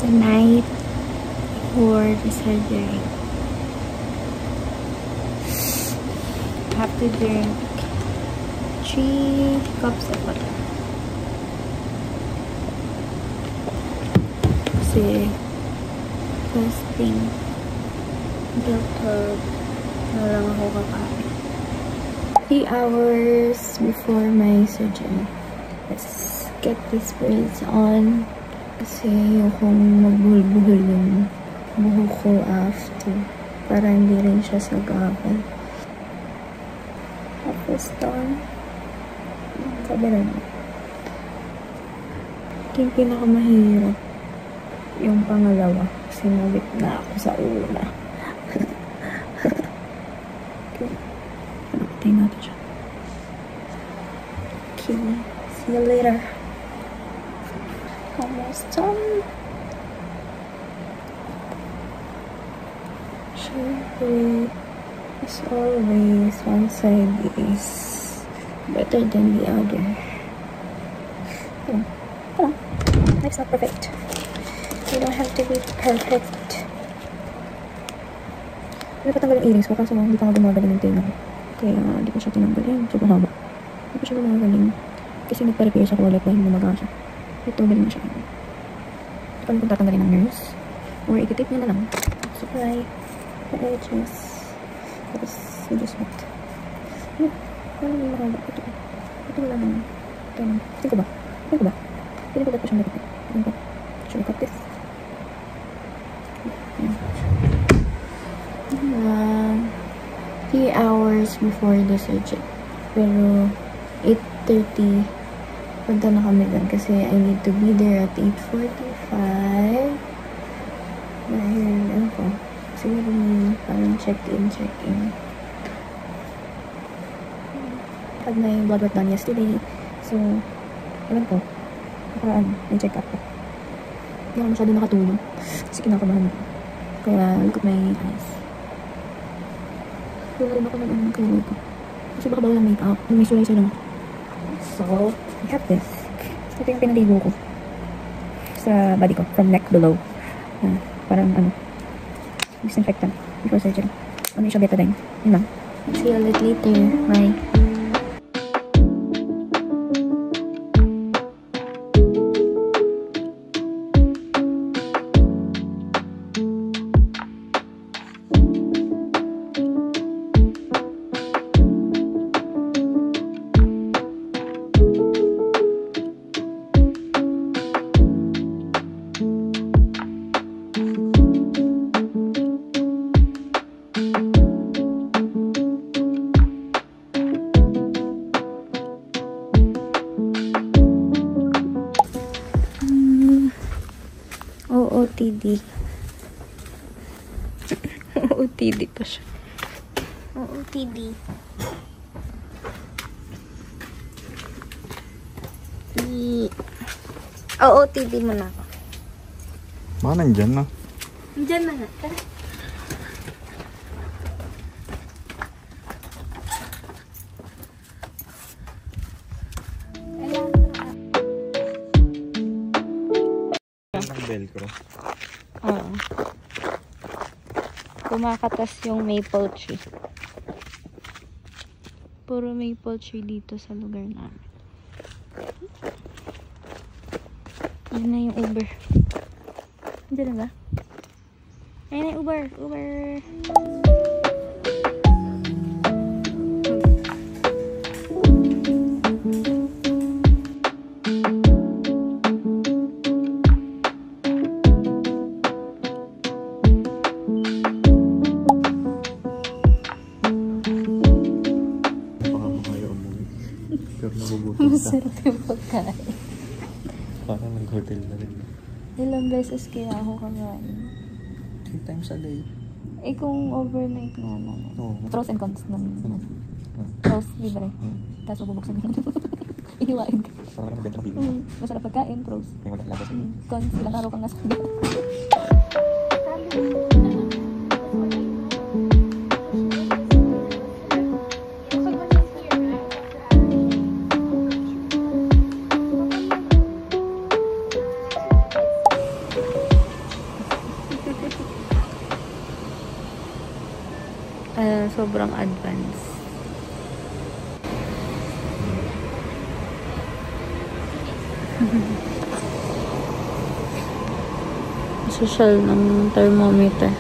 the night before the surgery. I have to drink 3 cups of water. Kasi fasting until 12 na lang ako kakain. 3 hours before my surgery. Let's get this braids on. Kasi ayokong magbuhol-buhol yung buhok ko after. Para hindi rin siya sagabal. Tapos doon. Sabi na mo. Yung pinakamahirap. Yung pangalawa. Sinabit na ako sa una. Okay. Napatay natin siya. Okay. See you later. Almost done. Surgery, as always, one side is better than the other. Life's not perfect. You don't have to be perfect. Hindi pa tanggalin earrings ko kaso hindi pa nga gumagaling yung tenga ko. Kaya hindi ko siya tinanggalin. Sobrang haba. Hindi ko siya gumagaling. Kasi nagpa-repair siya ko ulit dahil lumaga siya. Ito, galing na siya. Ito pa kung tatanggalin ng nurse. Or ikitip niya na lang. Supply the edges. Tapos, you just want. Ano? Ano yung mahaba? Ito. Ito wala naman. Ito naman. Tingin ko ba? Tingin ko ba? Pwede ko dapat siyang nakapit. Tingin ko. Should I cut this? 3 hours before the surgery. Pero, 8:30 punta na kami doon kasi I need to be there at 8:45 dahil ano ko siguro may parang check-in had na yung blood work done yesterday so alam ko may check up ko hindi ako masyado nakatulog kasi kinakabahan ko kaya likot may eyes wala rin ako ng kaya ko kasi baka bawal ang make-up may moisturizer lang so I have this. Ito yung pinaligo ko sa body ko, from neck below. Parang disinfectant before surgery. Ano yung siya betadine. Yun lang. See you later. Bye. OOTD. OOTD pa siya. OOTD. OOTD mo na ako. Baka nandyan na. Nandyan na na. Tara. Velcro. Oo. Kumakatas yung maple tree. Puro maple tree dito sa lugar namin. Yan na yung Uber. Diyan na ba? Ayun na yung Uber. Uber. Masarap yung pagkain. Parang nag-hotel na rin. Ilang beses kaya ako kakain? 3 times a day. Eh kung overnight nga naman. Oo. Pros and cons naman. Pros, libre. Tapos mabubuksan mo. Ihiwain ka. Parang nabenta ng bigo. Masarap pagkain, pros. May wala labas. Cons, ilang araw kang nasa. sobrang advanced. Social ng thermometer.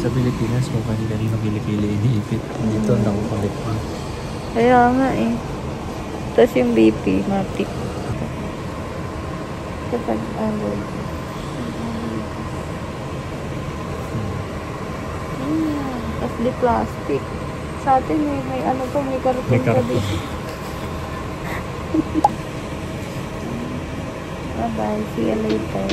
Sa Pilipinas, kung kanina magili-kili iniipit. Dito, nakukulit mo. Kaya nga eh. Tapos yung BP, matik. Kapag tapos di plastic. Sa atin may ano pa, may karton May pa karton. dito. Bye-bye. See you later.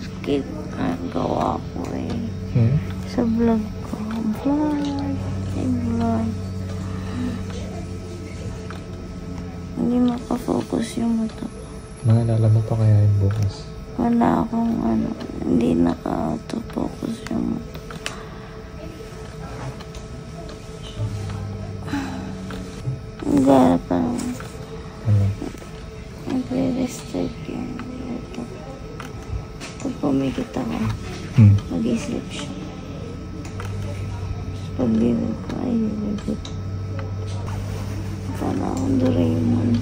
Skip ang gawa ko eh. Sa vlog ko. Vlog. Hindi makafocus yung mata. Maalala mo pa kaya yung bukas? Wala akong hindi naka-auto-focus yung mata. Ang gara pa naman. Ano? Nagre-restrict yung ito. Pag pumikit ako, mag-i-slip siya. Pag bibig ko, ay bibig. Para akong Doraemon.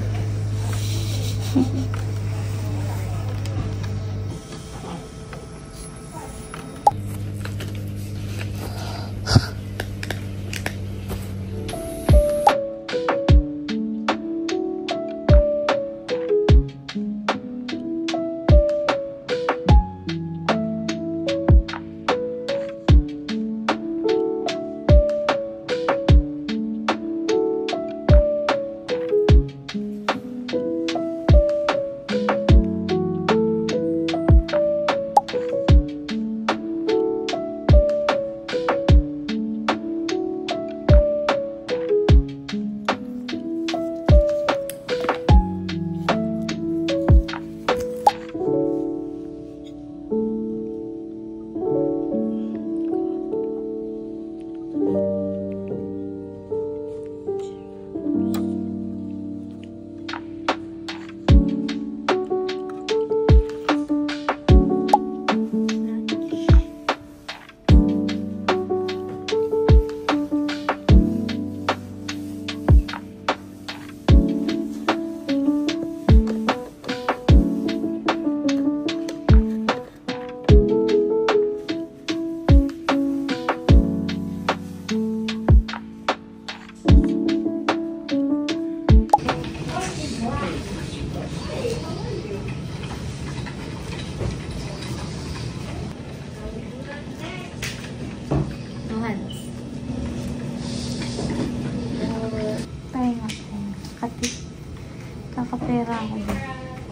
Kakapera ako din.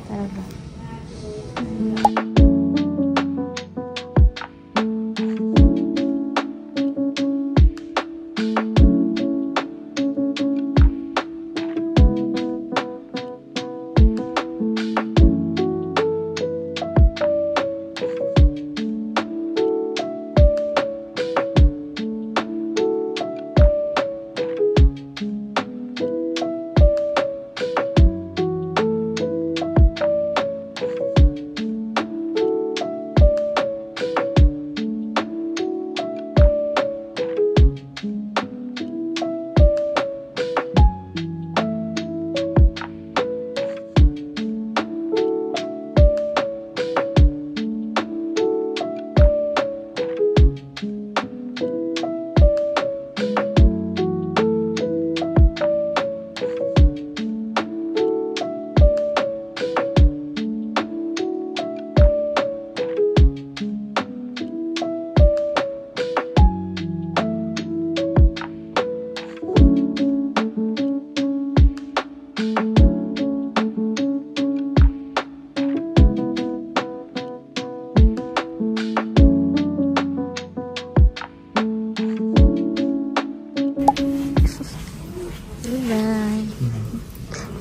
Talaga.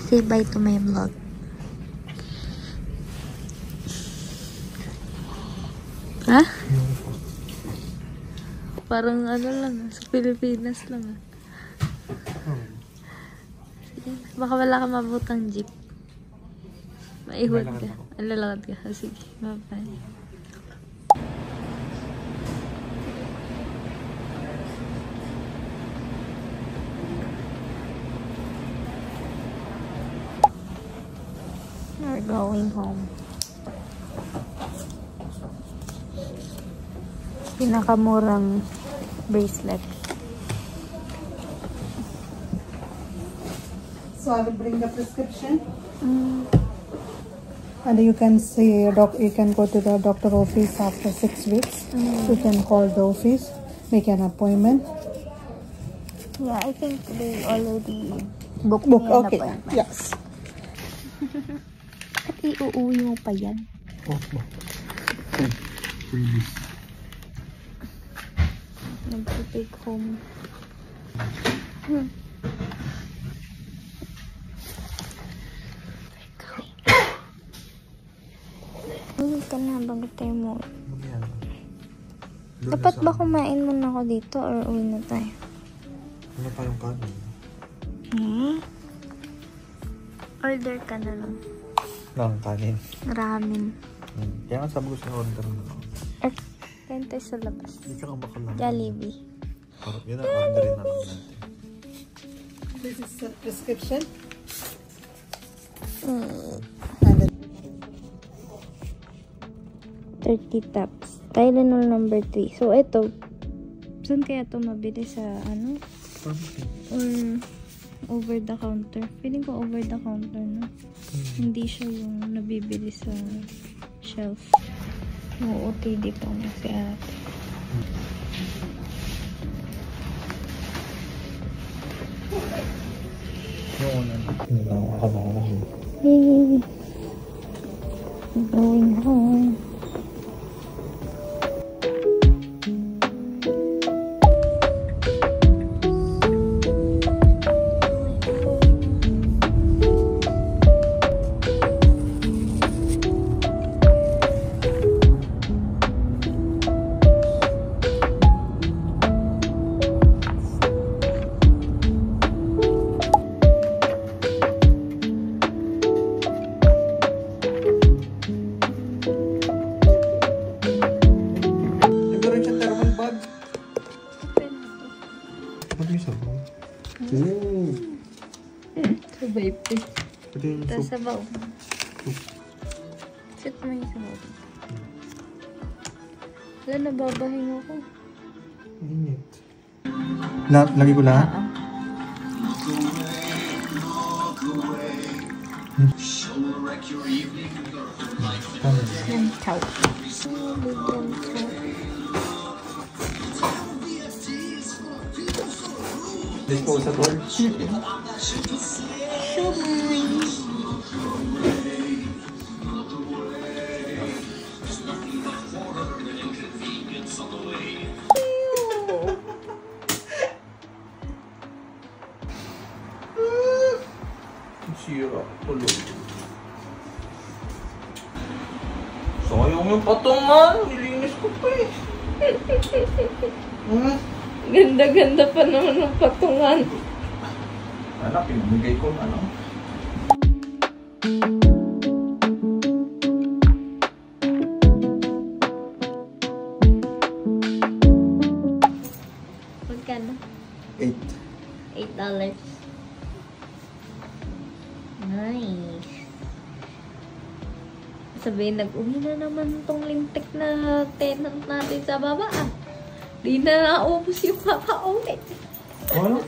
Say bye to my vlog. Parang ano lang, sa Pilipinas lang ah. Sige, baka wala ka mabutang jeep. Maihod ka. Lalakad ka. Sige, bye-bye. We're going home. Pinakamurang bracelet. So I will bring the prescription. And you can see you can go to the doctor office after 6 weeks. You can call the office, make an appointment. Yeah, I think they already booked Book, me an okay. appointment. Yes. At iuuwi mo pa yan? Opo. Freebies. Nag-take home. Uwi ka na bago tayo mo. Dapat ba kumain muna ako dito or uwi na tayo? Ano pa yung kanin? Order ka na lang. Lang kanin. Ramen. Kaya nga sabi ko sa order mo. Kain tayo sa labas. Hindi ka baka lang. Jollibee. Parang yun ang orderin na lang natin. This is the prescription. And 30 taps. Tylenol number 3. So, ito. Saan kaya ito mabili? Sa ano? Or over the counter? Feeling ko over the counter, no? Hindi siya yung nabibili sa shelf. Oo, OTD pa na si ate. Yung una. Hindi na ako makakasya. Hey! Going home. Sabay pa. Tapos sabaw. Sit mo yung sabaw. Wala, nababahin ako. Init. Lagi ko lahat? Yan, chow. Disposable? Sira. Tuloy. Sayang yung patungan. Nilinis ko pa eh. Ganda-ganda pa naman ng patungan. Anak, pinamigay ko na lang. Magkano? $8. $8. Nice. Sabihin, nag-uwi na naman tong lintik na tenant natin sa baba. Di na naubos yung kakauwi. Wala.